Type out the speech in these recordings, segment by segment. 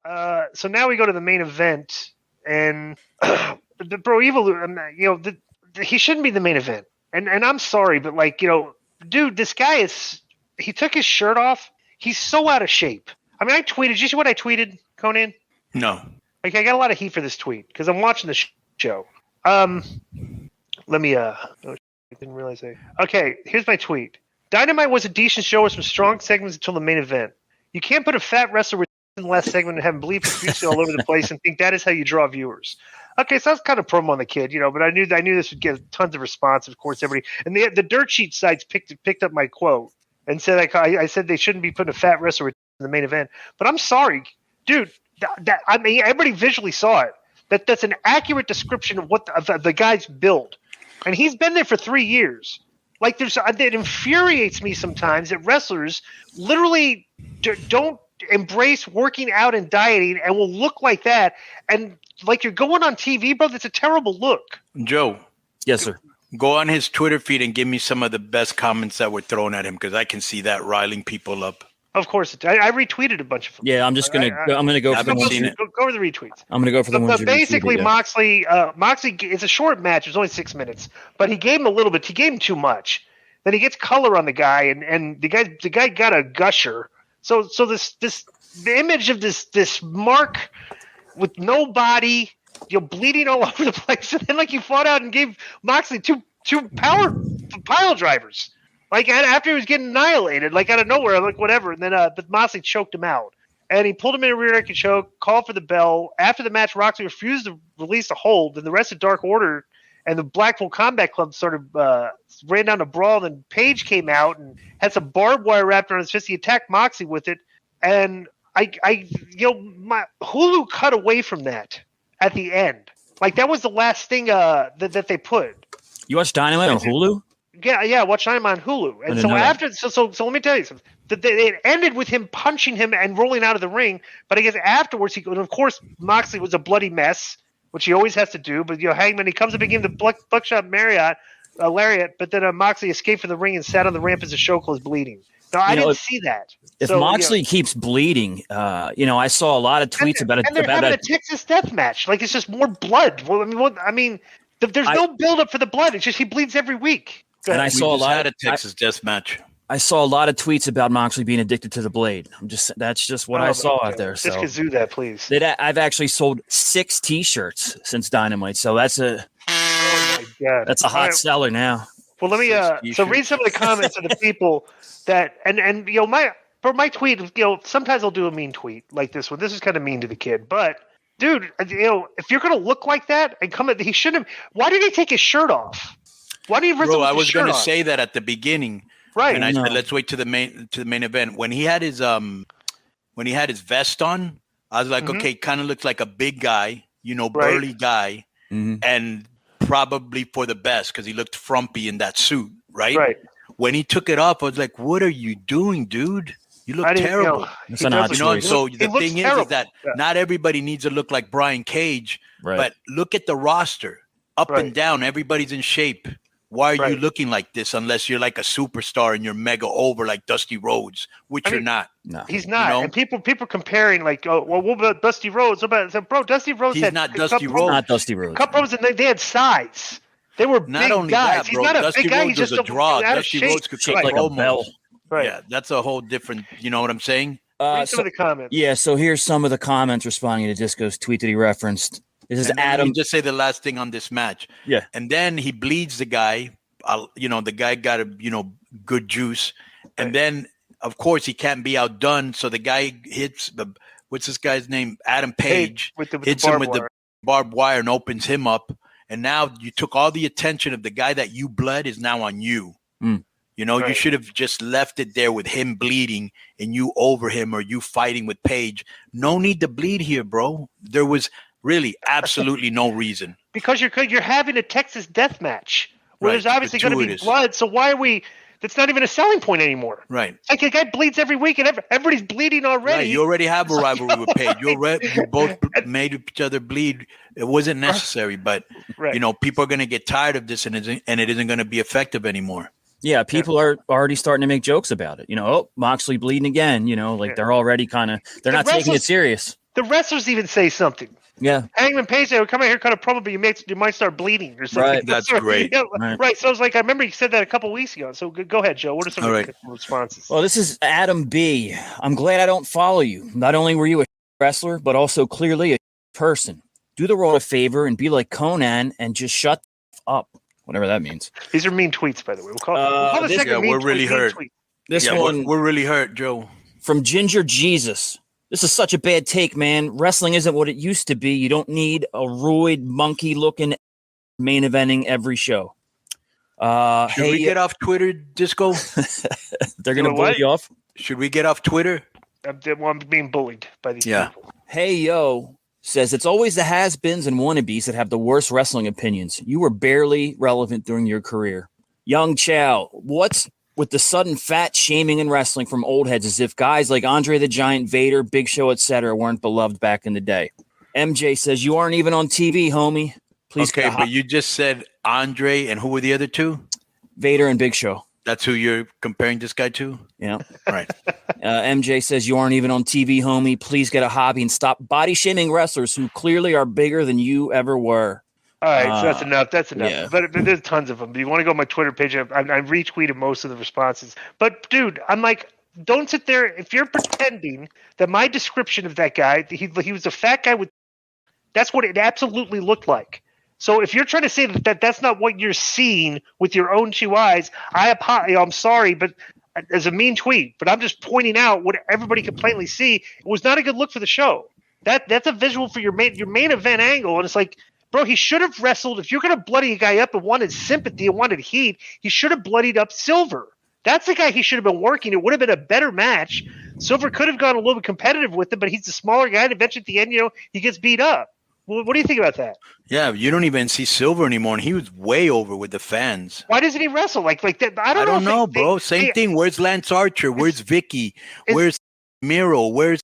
So now we go to the main event, and bro, he shouldn't be the main event. And I'm sorry, but dude, this guy he took his shirt off. He's so out of shape. I mean, I tweeted. Did you see what I tweeted, Conan? No. I got a lot of heat for this tweet because I'm watching the show. Let me. I didn't realize Okay, here's my tweet. Dynamite was a decent show with some strong segments until the main event. You can't put a fat wrestler with in the last segment and have him bleed profusely all over the place and think that is how you draw viewers. Okay, so that's kind of promo on the kid, but I knew this would get tons of response. Of course, everybody and the dirt sheet sites picked up my quote and said I said they shouldn't be putting a fat wrestler in the main event. But I'm sorry, dude. I mean, everybody visually saw it. That's an accurate description of what the guy's build, and he's been there for 3 years. Like it infuriates me sometimes that wrestlers literally don't embrace working out and dieting and will look like that. And like you're going on TV, bro, that's a terrible look. Joe. Yes, sir. Go on his Twitter feed and give me some of the best comments that were thrown at him because I can see that riling people up. Of course, I retweeted a bunch of them. Yeah, I'm just gonna go for the ones. Go over the retweets. I'm gonna go for the ones. But basically, Moxley, it's a short match. It was only 6 minutes, but he gave him a little bit. He gave him too much. Then he gets color on the guy, and the guy got a gusher. So the image of this mark with no body, bleeding all over the place, and then he fought out and gave Moxley two pile drivers. After he was getting annihilated, out of nowhere, whatever. And then but Moxley choked him out. And he pulled him in a rear naked choke, called for the bell. After the match, Moxley refused to release the hold. And the rest of Dark Order and the Blackpool Combat Club sort of ran down a brawl. Then Page came out and had some barbed wire wrapped around his fist. He attacked Moxley with it. And my Hulu cut away from that at the end. That was the last thing that they put. You watched Dynamite on Hulu? Yeah, watch him on Hulu. And so let me tell you something. It ended with him punching him and rolling out of the ring. But I guess afterwards, of course, Moxley was a bloody mess, which he always has to do. But Hangman, he comes up and gave him the buckshot lariat. But then Moxley escaped from the ring and sat on the ramp as the show closed, bleeding. Now I didn't see that. If Moxley keeps bleeding, I saw a lot of tweets about it. And they're having a Texas death match. It's just more blood. Well, there's no buildup for the blood. It's just he bleeds every week. And I saw a lot of Texas death match. I saw a lot of tweets about Moxley being addicted to the blade. That's just what I saw out there. So just do that, please. I've actually sold 6 T-shirts since Dynamite, so that's a that's a hot seller now. Well, let me so read some of the comments of the people that and my tweet. Sometimes I'll do a mean tweet like this one. This is kind of mean to the kid, but dude, if you're gonna look like that and come at, he shouldn't have. Why did he take his shirt off? Why did he rip I was going to say that at the beginning, right? And I said, let's wait to the main event. When he had his vest on, I was like, okay, kind of looks like a big guy, burly guy, and probably for the best because he looked frumpy in that suit, right? Right. When he took it off, I was like, what are you doing, dude? You look terrible. It's an odd choice. So the thing is that not everybody needs to look like Brian Cage, but look at the roster up and down. Everybody's in shape. Why are you looking like this unless you're like a superstar and you're mega over like Dusty Rhodes, which you're not? No, he's not. And people comparing what about Dusty Rhodes? Bro, Dusty Rhodes he's not Dusty Rhodes. Not Dusty Rhodes. Cup Rhodes, and they had size. They were not big only guys. That, bro. He's not Dusty a big guy. Rhodes He's just was a draw. Dusty Rhodes could shake like a bell. Right. Yeah, that's a whole different. You know what I'm saying? Some of the comments. Yeah. So here's some of the comments responding to Disco's tweet that he referenced. This is Adam. Just say the last thing on this match. Yeah. And then he bleeds the guy. The guy got a good juice, and then of course he can't be outdone. So the guy hits what's this guy's name? Adam Page hits him with the barbed wire and opens him up. And now you took all the attention of the guy that you bled is now on you. You should have just left it there with him bleeding and you over him or you fighting with Page. No need to bleed here, bro. There was really absolutely no reason. Because you're having a Texas death match. Where there's obviously going to be blood, so why are we? That's not even a selling point anymore. Right. Like a guy bleeds every week, and everybody's bleeding already. Right. You already have a rivalry with Paige. You both made each other bleed. It wasn't necessary, but people are going to get tired of this, and it isn't going to be effective anymore. Yeah, people are already starting to make jokes about it. Moxley bleeding again. They're already they're not taking it serious. The wrestlers even say something. Yeah. Hangman Page would come out here, kind of probably you might start bleeding or something. Right. That's great. Yeah, Right. right. So I was like, I remember you said that a couple weeks ago. So go ahead, Joe. What are some of the responses? Well, this is Adam B. I'm glad I don't follow you. Not only were you a wrestler, but also clearly a person. Do the world a favor and be like Conan and just shut up. Whatever that means. These are mean tweets, by the way. We'll call the second mean we're really tweet, hurt. tweet. This one we're really hurt, Joe. from Ginger Jesus. This is such a bad take, man. Wrestling isn't what it used to be. You don't need a roid monkey-looking main eventing every show. Should we get off Twitter, Disco? They're going to bully you off? Should we get off Twitter? I'm being bullied by these people. Hey, yo, says it's always the has-beens and wannabes that have the worst wrestling opinions. You were barely relevant during your career. Young Chow, what's with the sudden fat shaming in wrestling from old heads as if guys like Andre the Giant, Vader, Big Show, etc. weren't beloved back in the day? MJ says you aren't even on TV, homie. Please. Okay, but you just said Andre, and who were the other two? Vader and Big Show. That's who you're comparing this guy to? Yeah. Right. MJ says you aren't even on TV, homie. Please get a hobby and stop body shaming wrestlers who clearly are bigger than you ever were. All right, so that's enough. That's enough. Yeah. But there's tons of them. If you want to go on my Twitter page, I retweeted most of the responses. But, dude, I'm like, don't sit there. If you're pretending that my description of that guy, he was a fat guy with – that's what it absolutely looked like. So if you're trying to say that's not what you're seeing with your own two eyes, I'm sorry, but as a mean tweet. But I'm just pointing out what everybody could plainly see. It was not a good look for the show. That's a visual for your main event angle, and it's like – bro, he should have wrestled. If you're going to bloody a guy up and wanted sympathy and wanted heat, he should have bloodied up Silver. That's the guy he should have been working. It would have been a better match. Silver could have gone a little bit competitive with him, but he's the smaller guy, and eventually at the end, he gets beat up. Well, what do you think about that? Yeah, you don't even see Silver anymore, and he was way over with the fans. Why doesn't he wrestle like that? I don't know, bro. Same thing. Where's Lance Archer? Where's Vicky? Where's Miro?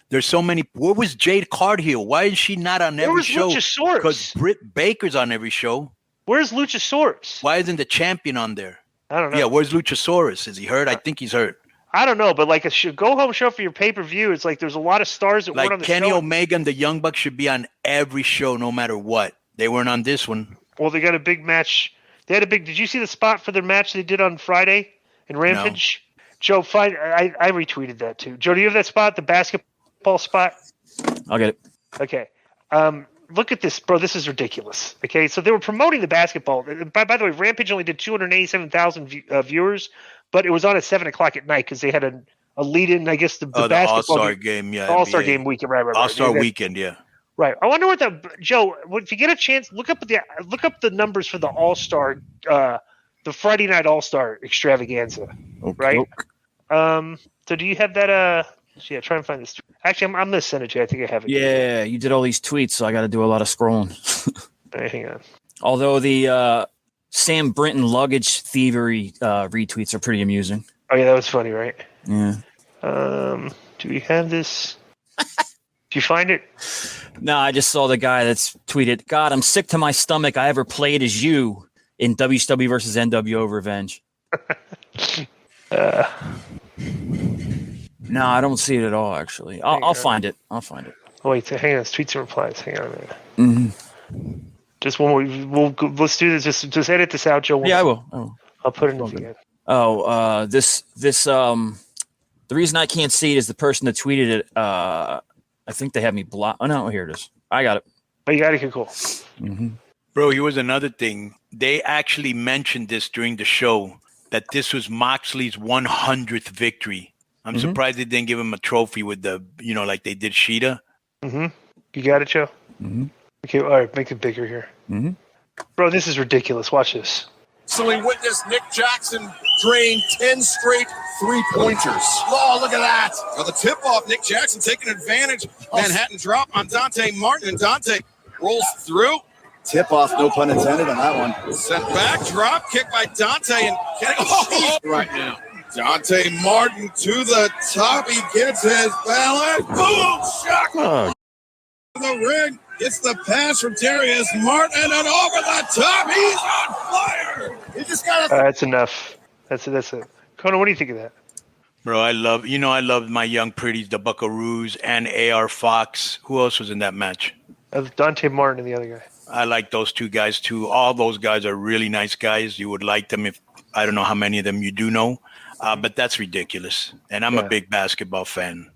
There's so many. Where was Jade Cargill? Why is she not on every show? Where's Luchasaurus? Because Britt Baker's on every show. Where's Luchasaurus? Why isn't the champion on there? I don't know. Yeah, where's Luchasaurus? Is he hurt? I think he's hurt. I don't know, but like a go-home show for your pay-per-view, it's like there's a lot of stars that weren't on the show. Kenny Omega and the Young Bucks should be on every show no matter what. They weren't on this one. Well, they got a big match. Did you see the spot for their match they did on Friday in Rampage? No. Joe, I retweeted that too. Joe, do you have that spot, the basketball spot? I'll get it. Okay. Look at this, bro. This is ridiculous. Okay, so they were promoting the basketball. By the way, Rampage only did 287,000 viewers, but it was on at 7 o'clock at night because they had a lead-in, I guess, the basketball All-Star game, yeah. All-Star game weekend, right. All-Star weekend, yeah. Right. I wonder what Joe, if you get a chance, look up the numbers for the All-Star, the Friday Night All-Star extravaganza, right? So do you have that? Yeah, try and find this. Actually, I'm going to send it to you. I think I have it. Yeah, you did all these tweets, so I got to do a lot of scrolling. Right, hang on. Although the Sam Brinton luggage thievery retweets are pretty amusing. Oh, yeah, that was funny, right? Yeah. Do we have this? Did you find it? No, I just saw the guy that's tweeted, God, I'm sick to my stomach I ever played as you in WCW versus NWO Revenge. No, I don't see it at all, actually. I'll find it. I'll find it. Oh, wait, hang on. It's tweets and replies. Hang on a minute. Mm-hmm. Just one more. Let's do this. Just edit this out, Joe. Yeah, I will. I'll put it in again. Oh, this the reason I can't see it is the person that tweeted it. I think they have me blocked. Oh no, here it is. I got it. Oh, you got it. Cool. Mm-hmm. Bro, here was another thing. They actually mentioned this during the show that this was Moxley's 100th victory. I'm surprised they didn't give him a trophy with the, like they did Sheeta. Mm-hmm. You got it, Joe? Mm-hmm. Okay, all right, make it bigger here. Mm-hmm. Bro, this is ridiculous. Watch this. Recently witnessed Nick Jackson drain 10 straight three-pointers. Oh, look at that. Well, the tip-off, Nick Jackson taking advantage. Manhattan drop on Dante Martin, and Dante rolls through. Tip-off, no pun intended on that one. Sent back, drop kick by Dante, and right now. Dante Martin to the top. He gets his balance. Boom! Shot. Oh. The ring. It's the pass from Darius Martin, and over the top. He's on fire. He just got That's enough. That's it. Conan, what do you think of that? Bro, I love my young pretties, the Buckaroos and AR Fox. Who else was in that match? Of Dante Martin and the other guy. I like those two guys too. All those guys are really nice guys. You would like them if I don't know how many of them you do know, but that's ridiculous. And I'm a big basketball fan.